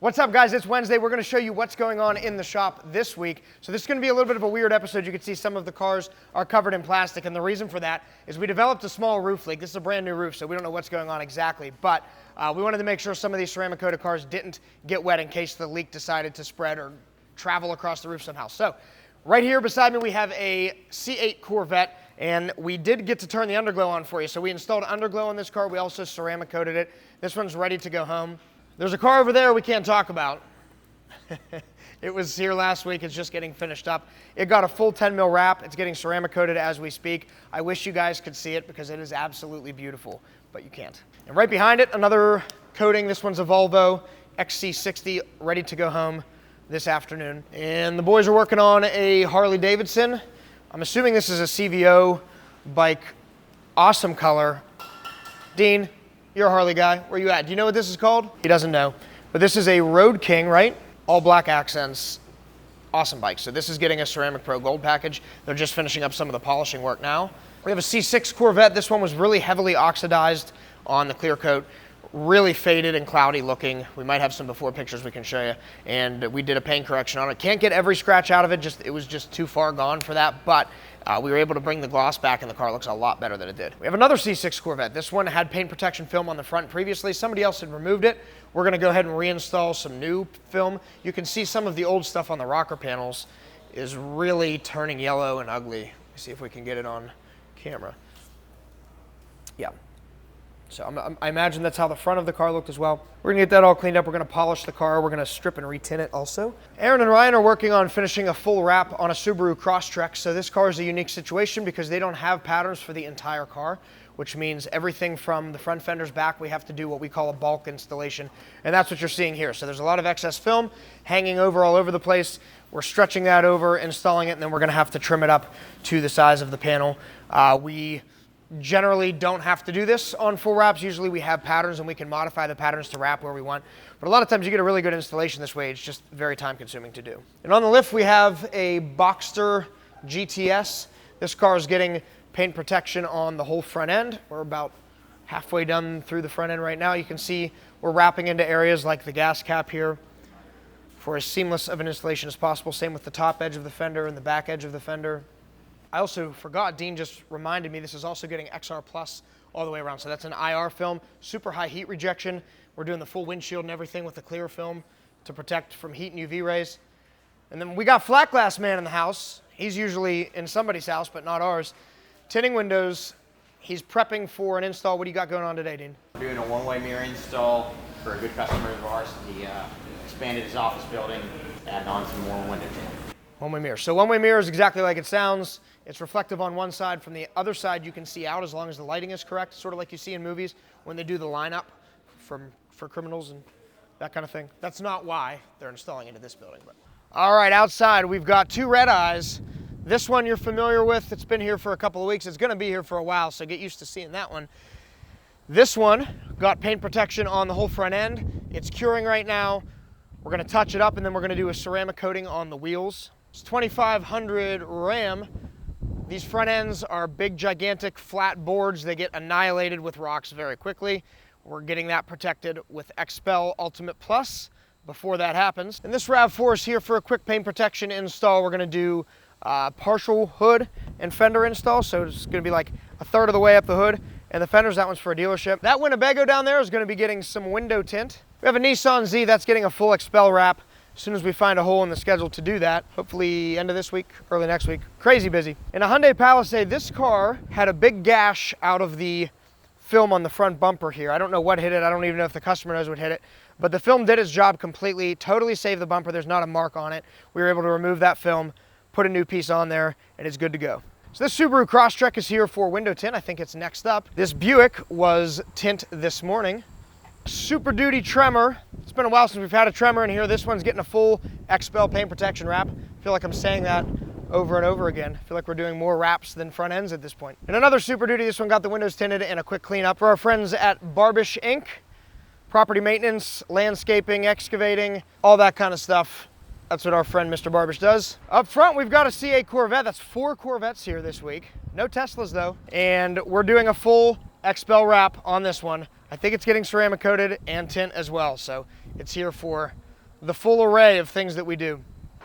What's up, guys? It's Wednesday. We're going to show you what's going on in the shop this week. So this is going to be a little bit of a weird episode. You can see some of the cars are covered in plastic, and the reason for that is we developed a small roof leak. This is a brand new roof, so we don't know what's going on exactly, but we wanted to make sure some of these ceramic coated cars didn't get wet in case the leak decided to spread or travel across the roof somehow. So right here beside me we have a C8 Corvette, and we did get to turn the underglow on for you. So we installed underglow on this car. We also ceramic coated it. This one's ready to go home. There's a car over there we can't talk about. It was here last week. It's just getting finished up. It got a full 10 mil wrap. It's getting ceramic coated as we speak. I wish you guys could see it because it is absolutely beautiful, but you can't. And right behind it, another coating. This one's a Volvo Xc60, ready to go home this afternoon. And the boys are working on a Harley Davidson. I'm assuming this is a CVO bike. Awesome color. Dean, you're a Harley guy. Where you at? Do you know what this is called? He doesn't know. But this is a Road King, right? All black accents. Awesome bike. So this is getting a Ceramic Pro Gold package. They're just finishing up some of the polishing work now. We have a C6 Corvette. This one was really heavily oxidized on the clear coat. Really faded and cloudy looking. We might have some before pictures we can show you. And we did a paint correction on it. Can't get every scratch out of it. It was just too far gone for that. But we were able to bring the gloss back, and the car looks a lot better than it did. We have another C6 Corvette. This one had paint protection film on the front previously. Somebody else had removed it. We're going to go ahead and reinstall some new film. You can see some of the old stuff on the rocker panels is really turning yellow and ugly. Let's see if we can get it on camera. Yeah. So I imagine that's how the front of the car looked as well. We're gonna get that all cleaned up. We're gonna polish the car. We're gonna strip and retint it also. Aaron and Ryan are working on finishing a full wrap on a Subaru Crosstrek. So this car is a unique situation because they don't have patterns for the entire car, which means everything from the front fenders back, we have to do what we call a bulk installation. And that's what you're seeing here. So there's a lot of excess film hanging over all over the place. We're stretching that over, installing it, and then we're gonna have to trim it up to the size of the panel. We generally don't have to do this on full wraps. Usually we have patterns and we can modify the patterns to wrap where we want. But a lot of times you get a really good installation this way. It's just very time consuming to do. And on the lift we have a Boxster GTS. This car is getting paint protection on the whole front end. We're about halfway done through the front end right now. You can see we're wrapping into areas like the gas cap here for as seamless of an installation as possible. Same with the top edge of the fender and the back edge of the fender. I also forgot, Dean just reminded me, this is also getting XR Plus all the way around. So that's an IR film, super high heat rejection. We're doing the full windshield and everything with the clear film to protect from heat and UV rays. And then we got Flat Glass Man in the house. He's usually in somebody's house, but not ours. Tinting windows. He's prepping for an install. What do you got going on today, Dean? We're doing a one-way mirror install for a good customer of ours. He expanded his office building, added on some more window tint. One-way mirror. So one-way mirror is exactly like it sounds. It's reflective on one side. From the other side, you can see out as long as the lighting is correct, sort of like you see in movies when they do the lineup for criminals and that kind of thing. That's not why they're installing into this building. But all right, outside we've got two red eyes. This one you're familiar with. It's been here for a couple of weeks. It's going to be here for a while, so get used to seeing that one. This one got paint protection on the whole front end. It's curing right now. We're going to touch it up, and then we're going to do a ceramic coating on the wheels. It's 2500 Ram. These front ends are big, gigantic, flat boards. They get annihilated with rocks very quickly. We're getting that protected with XPEL Ultimate Plus before that happens. And this RAV4 is here for a quick paint protection install. We're gonna do partial hood and fender install. So it's gonna be like a third of the way up the hood. And the fenders, that one's for a dealership. That Winnebago down there is gonna be getting some window tint. We have a Nissan Z that's getting a full XPEL wrap. As soon as we find a hole in the schedule to do that, hopefully end of this week, early next week. Crazy busy. In a Hyundai Palisade, this car had a big gash out of the film on the front bumper here. I don't know what hit it. I don't even know if the customer knows what hit it. But the film did its job completely, totally saved the bumper. There's not a mark on it. We were able to remove that film, put a new piece on there, and it's good to go. So this Subaru Crosstrek is here for window tint. I think it's next up. This Buick was tint this morning. Super Duty Tremor. It's been a while since we've had a Tremor in here. This one's getting a full XPEL paint protection wrap. I feel like I'm saying that over and over again. I feel like we're doing more wraps than front ends at this point. And another Super Duty, this one got the windows tinted and a quick cleanup. For our friends at Barbish Inc., property maintenance, landscaping, excavating, all that kind of stuff. That's what our friend Mr. Barbish does. Up front, we've got a C8 Corvette. That's 4 Corvettes here this week. No Teslas though. And we're doing a full XPEL wrap on this one. I think it's getting ceramic coated and tint as well. So it's here for the full array of things that we do.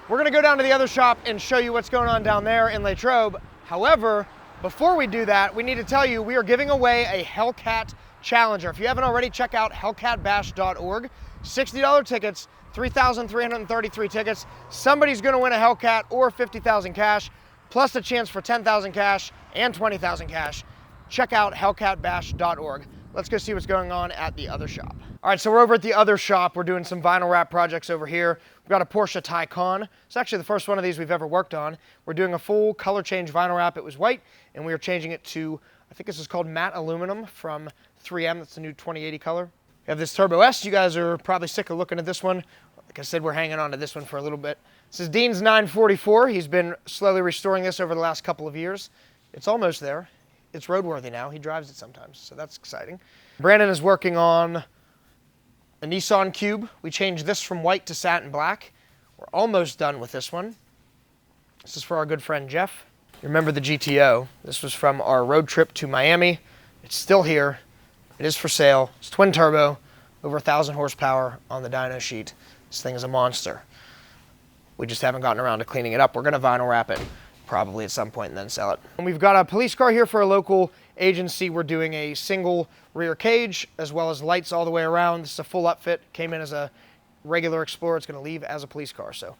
We're gonna go down to the other shop and show you what's going on down there in LATROBE. However, before we do that, we need to tell you we are giving away a Hellcat Challenger. If you haven't already, check out hellcatbash.org. $60 tickets, 3,333 tickets. Somebody's gonna win a Hellcat or 50,000 cash, plus a chance for 10,000 cash and 20,000 cash. Check out hellcatbash.org. Let's go see what's going on at the other shop. All right, so we're over at the other shop. We're doing some vinyl wrap projects over here. We've got a Porsche Taycan. It's actually the first one of these we've ever worked on. We're doing a full color change vinyl wrap. It was white, and we are changing it to, I think this is called matte aluminum from 3M. That's the new 2080 color. We have this Turbo S. You guys are probably sick of looking at this one. Like I said, we're hanging on to this one for a little bit. This is Dean's 944. He's been slowly restoring this over the last couple of years. It's almost there. It's roadworthy now. He drives it sometimes, so that's exciting. Brandon is working on a Nissan Cube. We changed this from white to satin black. We're almost done with this one. This is for our good friend Jeff. You remember the GTO. This was from our road trip to Miami. It's still here. It is for sale. It's twin turbo, over 1,000 horsepower on the dyno sheet. This thing is a monster. We just haven't gotten around to cleaning it up. We're gonna vinyl wrap it probably at some point and then sell it. And we've got a police car here for a local agency. We're doing a single rear cage as well as lights all the way around. This is a full upfit. Came in as a regular Explorer. It's going to leave as a police car. So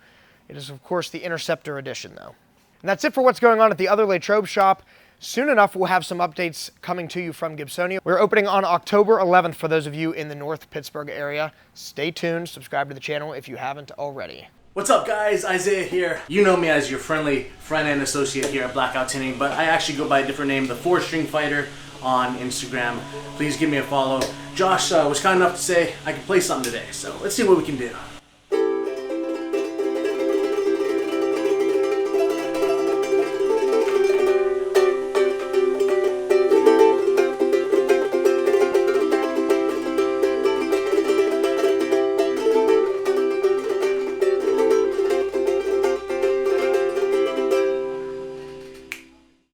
it is, of course, the Interceptor edition, though. And that's it for what's going on at the other LATROBE shop. Soon enough, we'll have some updates coming to you from Gibsonia. We're opening on October 11th for those of you in the North Pittsburgh area. Stay tuned. Subscribe to the channel if you haven't already. What's up, guys? Isaiah here. You know me as your friendly friend and associate here at Blackout Tinting, but I actually go by a different name, the 4-String Fighter on Instagram. Please give me a follow. Josh was kind enough to say I could play something today, so let's see what we can do.